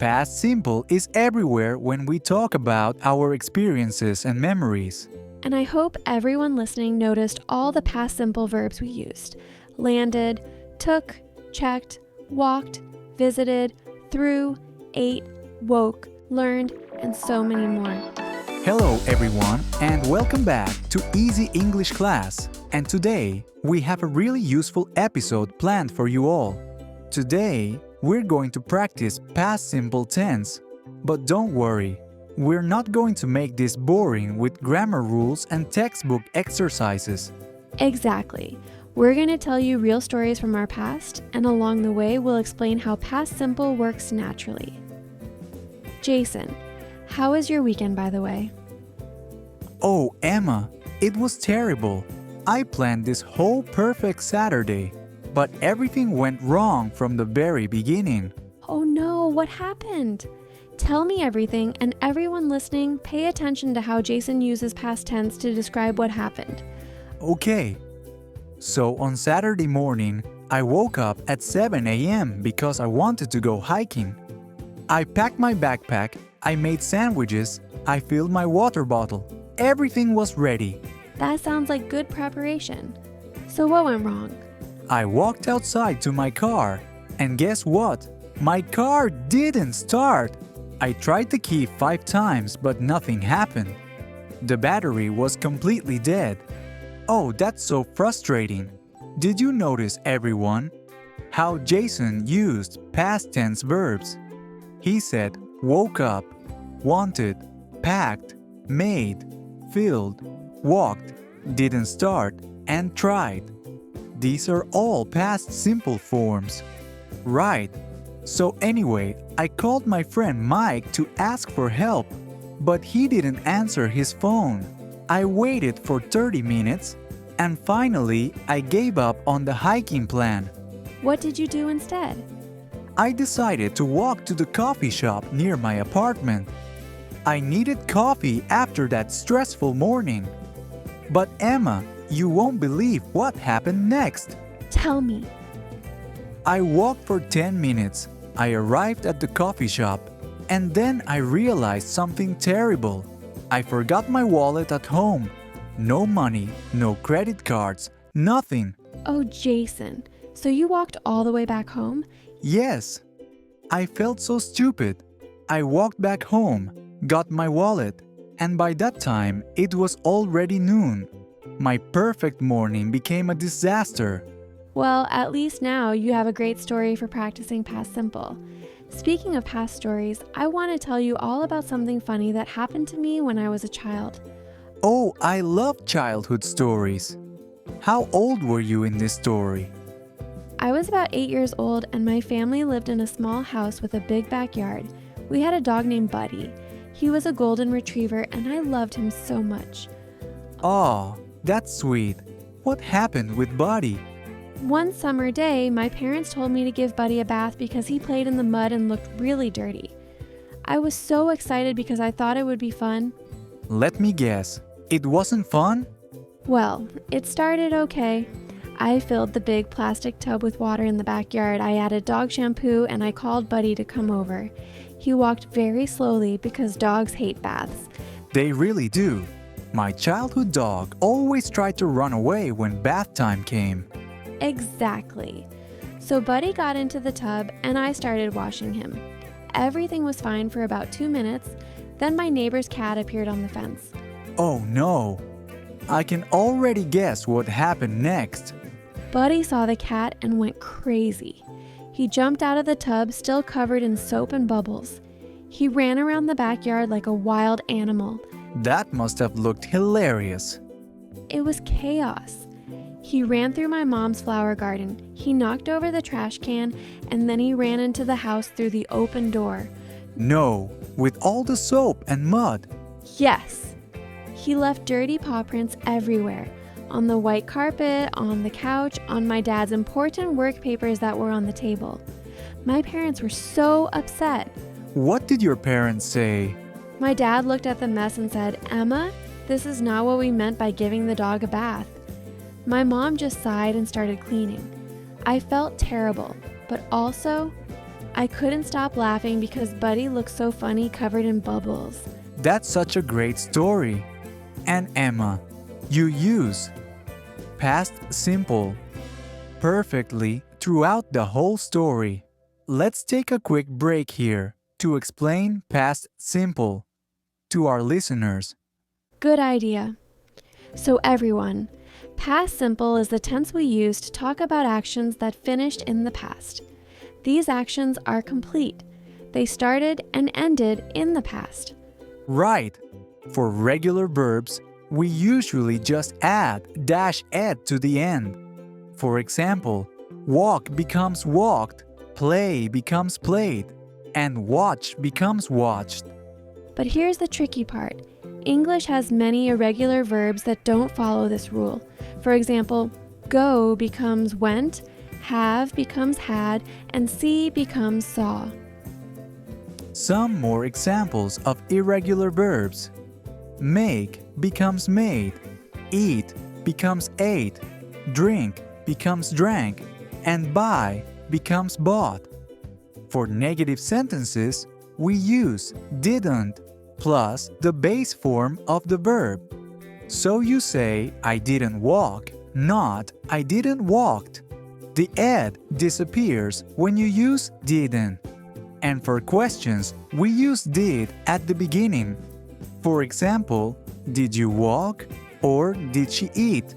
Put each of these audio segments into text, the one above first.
Past simple is everywhere when we talk about our experiences and memories. And I hope everyone listening noticed all the past simple verbs we used: landed, took, checked, walked, visited, threw, ate, woke, learned, and so many more. Hello everyone and welcome back to Easy English Class. And today we have a really useful episode planned for you all. Today we're going to practice past simple tense. But don't worry, we're not going to make this boring with grammar rules and textbook exercises. Exactly. We're going to tell you real stories from our past, and along the way we'll explain how past simple works naturally. Jason, how was your weekend, by the way? Oh, Emma, it was terrible. I planned this whole perfect Saturday, but everything went wrong from the very beginning. Oh no, what happened? Tell me everything, and everyone listening, pay attention to how Jason uses past tense to describe what happened. Okay. So on Saturday morning, I woke up at 7 a.m. because I wanted to go hiking. I packed my backpack, I made sandwiches, I filled my water bottle. Everything was ready. That sounds like good preparation. So what went wrong? I walked outside to my car, and guess what? My car didn't start. I tried the key 5 times, but nothing happened. The battery was completely dead. Oh, that's so frustrating. Did you notice, everyone, how Jason used past tense verbs? He said woke up, wanted, packed, made, filled, walked, didn't start, and tried. These are all past simple forms. Right. So anyway, I called my friend Mike to ask for help, but he didn't answer his phone. I waited for 30 minutes, and finally I gave up on the hiking plan. What did you do instead? I decided to walk to the coffee shop near my apartment. I needed coffee after that stressful morning. But Emma, you won't believe what happened next. Tell me. I walked for 10 minutes. I arrived at the coffee shop, and then I realized something terrible. I forgot my wallet at home. No money, no credit cards, nothing. Oh, Jason, so you walked all the way back home? Yes. I felt so stupid. I walked back home, got my wallet, and by that time it was already noon. My perfect morning became a disaster. Well, at least now you have a great story for practicing past simple. Speaking of past stories, I want to tell you all about something funny that happened to me when I was a child. Oh, I love childhood stories. How old were you in this story? I was about 8 years old, and my family lived in a small house with a big backyard. We had a dog named Buddy. He was a golden retriever, and I loved him so much. Aw, that's sweet. What happened with Buddy? One summer day, my parents told me to give Buddy a bath because he played in the mud and looked really dirty. I was so excited because I thought it would be fun. Let me guess. It wasn't fun? Well, it started okay. I filled the big plastic tub with water in the backyard. I added dog shampoo and I called Buddy to come over. He walked very slowly because dogs hate baths. They really do. My childhood dog always tried to run away when bath time came. Exactly. So Buddy got into the tub and I started washing him. Everything was fine for about 2 minutes. Then my neighbor's cat appeared on the fence. Oh no. I can already guess what happened next. Buddy saw the cat and went crazy. He jumped out of the tub, still covered in soap and bubbles. He ran around the backyard like a wild animal. That must have looked hilarious. It was chaos. He ran through my mom's flower garden. He knocked over the trash can, and then he ran into the house through the open door. No, with all the soap and mud. Yes. He left dirty paw prints everywhere. On the white carpet, on the couch, on my dad's important work papers that were on the table. My parents were so upset. What did your parents say? My dad looked at the mess and said, "Emma, this is not what we meant by giving the dog a bath." My mom just sighed and started cleaning. I felt terrible, but also I couldn't stop laughing because Buddy looked so funny covered in bubbles. That's such a great story. And Emma, you use past simple perfectly throughout the whole story. Let's take a quick break here to explain past simple to our listeners. Good idea. So everyone, past simple is the tense we use to talk about actions that finished in the past. These actions are complete. They started and ended in the past. Right. For regular verbs, we usually just add -ed to the end. For example, walk becomes walked, play becomes played, and watch becomes watched. But here's the tricky part. English has many irregular verbs that don't follow this rule. For example, go becomes went, have becomes had, and see becomes saw. Some more examples of irregular verbs. Make becomes made, eat becomes ate, drink becomes drank, and buy becomes bought. For negative sentences, we use didn't plus the base form of the verb. So you say I didn't walk, not I didn't walked. The ed disappears when you use didn't. And for questions, we use did at the beginning. For example, did you walk or did she eat?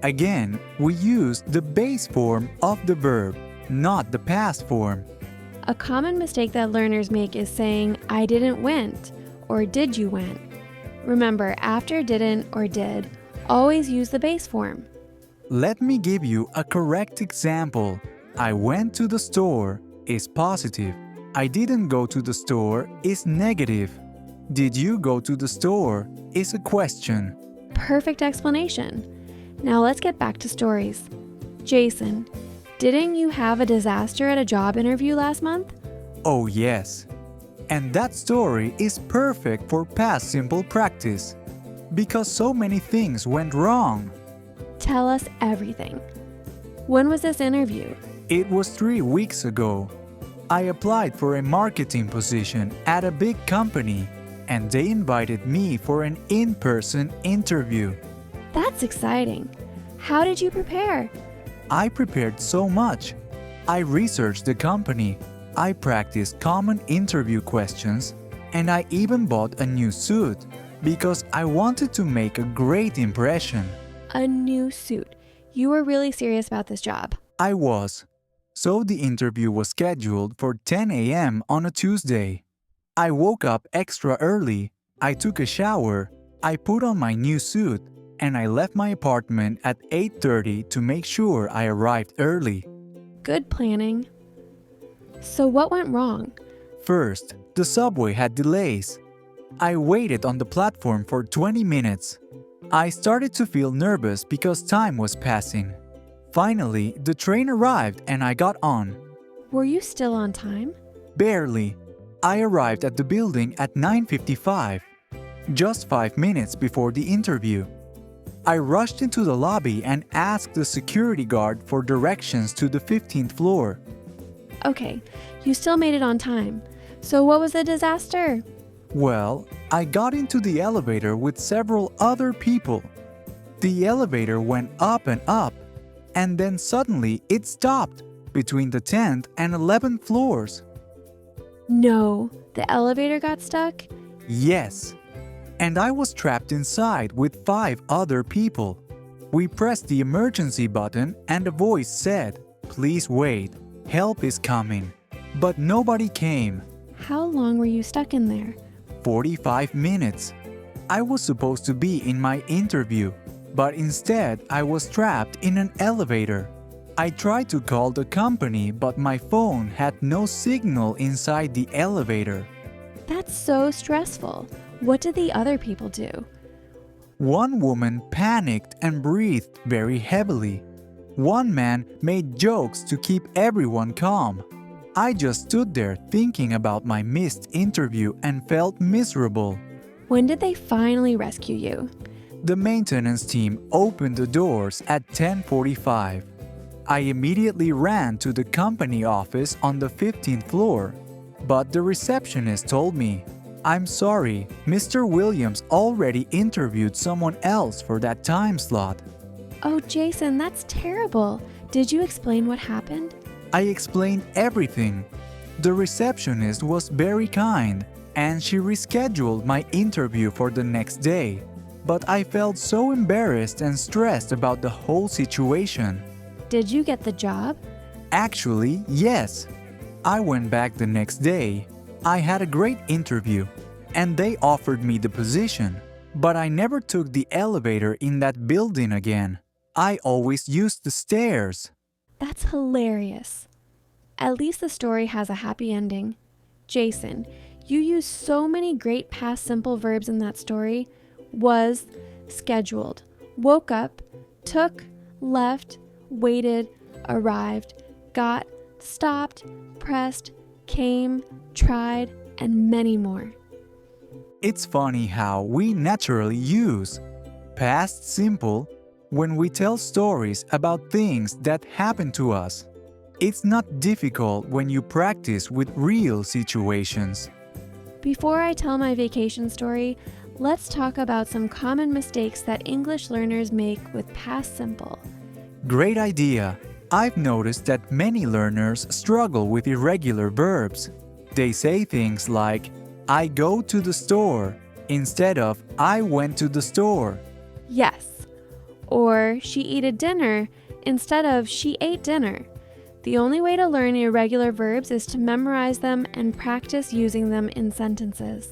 Again, we use the base form of the verb, not the past form. A common mistake that learners make is saying, I didn't went, or did you went? Remember, after didn't or did, always use the base form. Let me give you a correct example. I went to the store is positive. I didn't go to the store is negative. Did you go to the store is a question. Perfect explanation. Now let's get back to stories. Jason, didn't you have a disaster at a job interview last month? Oh yes. And that story is perfect for past simple practice because so many things went wrong. Tell us everything. When was this interview? It was 3 weeks ago. I applied for a marketing position at a big company and they invited me for an in-person interview. That's exciting. How did you prepare? I prepared so much. I researched the company. I practiced common interview questions and I even bought a new suit because I wanted to make a great impression. A new suit. You were really serious about this job. I was. So the interview was scheduled for 10 a.m. on a Tuesday. I woke up extra early. I took a shower. I put on my new suit and I left my apartment at 8:30 to make sure I arrived early. Good planning. So what went wrong? First, the subway had delays. I waited on the platform for 20 minutes. I started to feel nervous because time was passing. Finally, the train arrived and I got on. Were you still on time? Barely. I arrived at the building at 9:55, just 5 minutes before the interview. I rushed into the lobby and asked the security guard for directions to the 15th floor. Okay, you still made it on time. So what was the disaster? Well, I got into the elevator with several other people. The elevator went up and up, and then suddenly it stopped between the 10th and 11th floors. No, the elevator got stuck? Yes. And I was trapped inside with 5 other people. We pressed the emergency button and a voice said, "Please wait, help is coming." But nobody came. How long were you stuck in there? 45 minutes. I was supposed to be in my interview, but instead I was trapped in an elevator. I tried to call the company, but my phone had no signal inside the elevator. That's so stressful. What did the other people do? One woman panicked and breathed very heavily. One man made jokes to keep everyone calm. I just stood there thinking about my missed interview and felt miserable. When did they finally rescue you? The maintenance team opened the doors at 10:45. I immediately ran to the company office on the 15th floor, but the receptionist told me, "I'm sorry, Mr. Williams already interviewed someone else for that time slot." Oh, Jason, that's terrible. Did you explain what happened? I explained everything. The receptionist was very kind, and she rescheduled my interview for the next day. But I felt so embarrassed and stressed about the whole situation. Did you get the job? Actually, yes. I went back the next day. I had a great interview, and they offered me the position. But I never took the elevator in that building again. I always used the stairs. That's hilarious. At least the story has a happy ending. Jason, you used so many great past simple verbs in that story. Was, scheduled, woke up, took, left, waited, arrived, got, stopped, pressed, came, tried, and many more. It's funny how we naturally use past simple when we tell stories about things that happen to us. It's not difficult when you practice with real situations. Before I tell my vacation story, let's talk about some common mistakes that English learners make with past simple. Great idea. I've noticed that many learners struggle with irregular verbs. They say things like, "I go to the store," instead of "I went to the store." Yes. Or she ate a dinner instead of she ate dinner. The only way to learn irregular verbs is to memorize them and practice using them in sentences.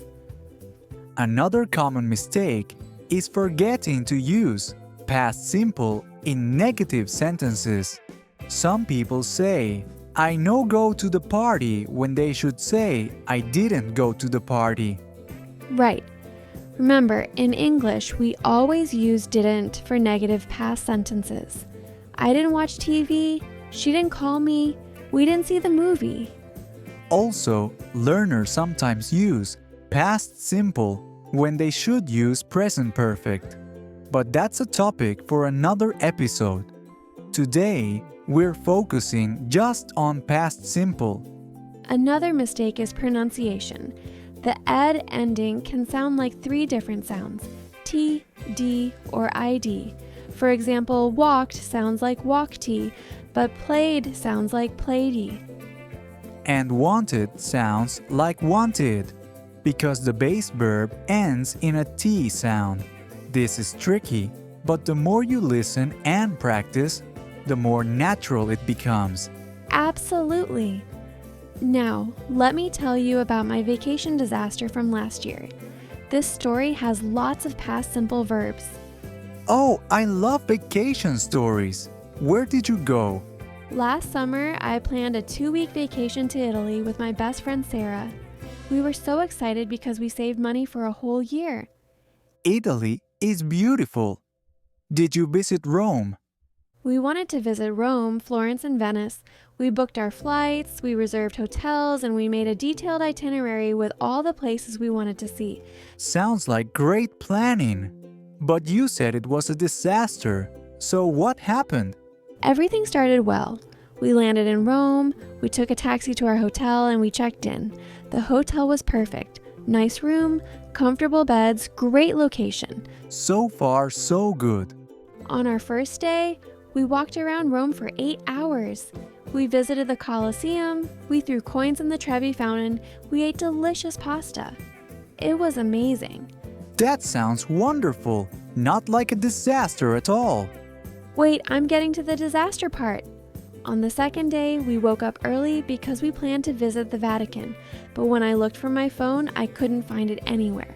Another common mistake is forgetting to use past simple in negative sentences. Some people say, "I no go to the party," when they should say, "I didn't go to the party." Right. Remember, in English, we always use didn't for negative past sentences. I didn't watch TV, she didn't call me, we didn't see the movie. Also, learners sometimes use past simple when they should use present perfect. But that's a topic for another episode. Today, we're focusing just on past simple. Another mistake is pronunciation. The ed ending can sound like three different sounds, T, D, or ID. For example, walked sounds like walkty, but played sounds like playedy. And wanted sounds like wanted, because the base verb ends in a T sound. This is tricky, but the more you listen and practice, the more natural it becomes. Absolutely. Now, let me tell you about my vacation disaster from last year. This story has lots of past simple verbs. Oh, I love vacation stories. Where did you go? Last summer, I planned a 2-week vacation to Italy with my best friend Sarah. We were so excited because we saved money for a whole year. Italy is beautiful. Did you visit Rome? We wanted to visit Rome, Florence, and Venice. We booked our flights, we reserved hotels, and we made a detailed itinerary with all the places we wanted to see. Sounds like great planning. But you said it was a disaster. So what happened? Everything started well. We landed in Rome, we took a taxi to our hotel, and we checked in. The hotel was perfect. Nice room, comfortable beds, great location. So far, so good. On our first day, we walked around Rome for 8 hours. We visited the Colosseum, we threw coins in the Trevi Fountain, we ate delicious pasta. It was amazing. That sounds wonderful. Not like a disaster at all. Wait, I'm getting to the disaster part. On the second day, we woke up early because we planned to visit the Vatican, but when I looked for my phone, I couldn't find it anywhere.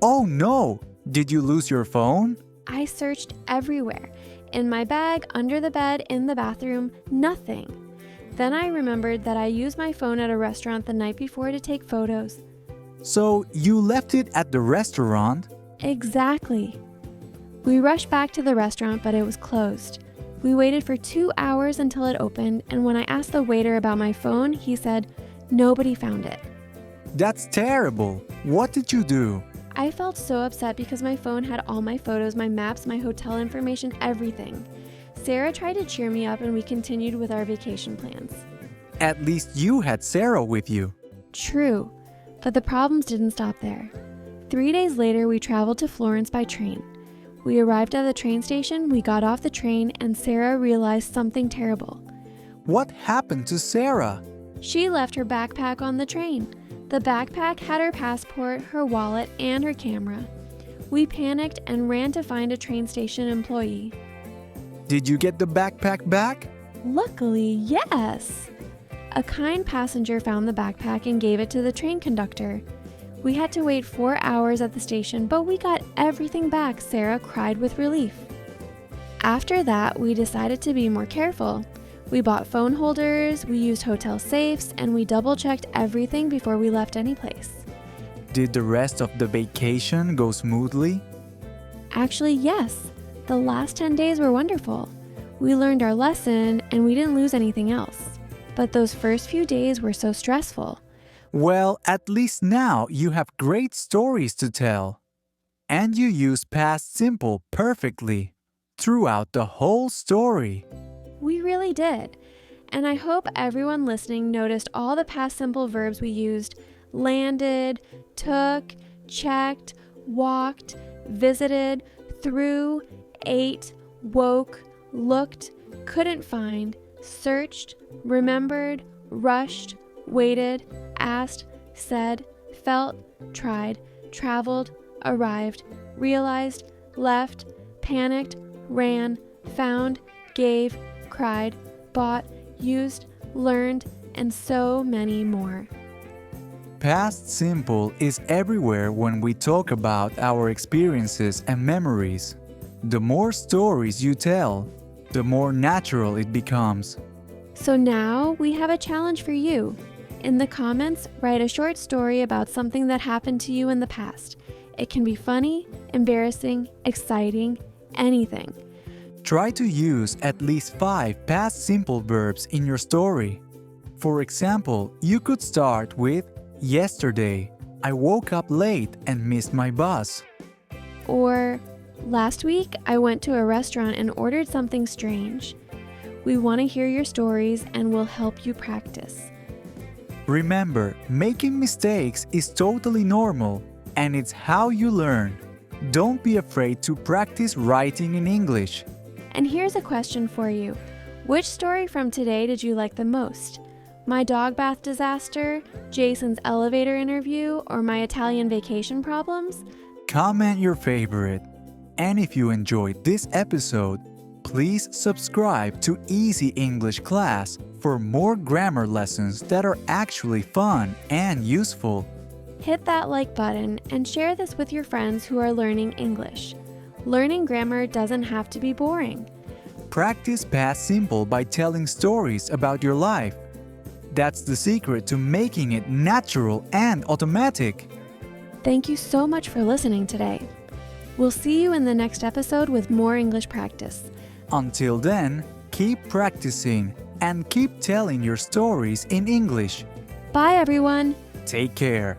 Oh no! Did you lose your phone? I searched everywhere. In my bag, under the bed, in the bathroom, nothing. Then I remembered that I used my phone at a restaurant the night before to take photos. So you left it at the restaurant? Exactly. We rushed back to the restaurant, but it was closed. We waited for 2 hours until it opened, and when I asked the waiter about my phone, he said, nobody found it. That's terrible. What did you do? I felt so upset because my phone had all my photos, my maps, my hotel information, everything. Sarah tried to cheer me up and we continued with our vacation plans. At least you had Sarah with you. True, but the problems didn't stop there. 3 days later, we traveled to Florence by train. We arrived at the train station, we got off the train, and Sarah realized something terrible. What happened to Sarah? She left her backpack on the train. The backpack had her passport, her wallet, and her camera. We panicked and ran to find a train station employee. Did you get the backpack back? Luckily, yes! A kind passenger found the backpack and gave it to the train conductor. We had to wait 4 hours at the station, but we got everything back. Sarah cried with relief. After that, we decided to be more careful. We bought phone holders, we used hotel safes, and we double-checked everything before we left any place. Did the rest of the vacation go smoothly? Actually, yes. The last 10 days were wonderful. We learned our lesson and we didn't lose anything else. But those first few days were so stressful. Well, at least now you have great stories to tell. And you use past simple perfectly throughout the whole story. We really did. And I hope everyone listening noticed all the past simple verbs we used: landed, took, checked, walked, visited, threw, ate, woke, looked, couldn't find, searched, remembered, rushed, waited, asked, said, felt, tried, traveled, arrived, realized, left, panicked, ran, found, gave, cried, bought, used, learned, and so many more. Past simple is everywhere when we talk about our experiences and memories. The more stories you tell, the more natural it becomes. So now we have a challenge for you. In the comments, write a short story about something that happened to you in the past. It can be funny, embarrassing, exciting, anything. Try to use at least 5 past simple verbs in your story. For example, you could start with yesterday, I woke up late and missed my bus. Or, last week I went to a restaurant and ordered something strange. We want to hear your stories and we'll help you practice. Remember, making mistakes is totally normal, and it's how you learn. Don't be afraid to practice writing in English. And here's a question for you. Which story from today did you like the most? My dog bath disaster, Jason's elevator interview, or my Italian vacation problems? Comment your favorite. And if you enjoyed this episode, please subscribe to Easy English Class for more grammar lessons that are actually fun and useful. Hit that like button and share this with your friends who are learning English. Learning grammar doesn't have to be boring. Practice past simple by telling stories about your life. That's the secret to making it natural and automatic. Thank you so much for listening today. We'll see you in the next episode with more English practice. Until then, keep practicing and keep telling your stories in English. Bye, everyone. Take care.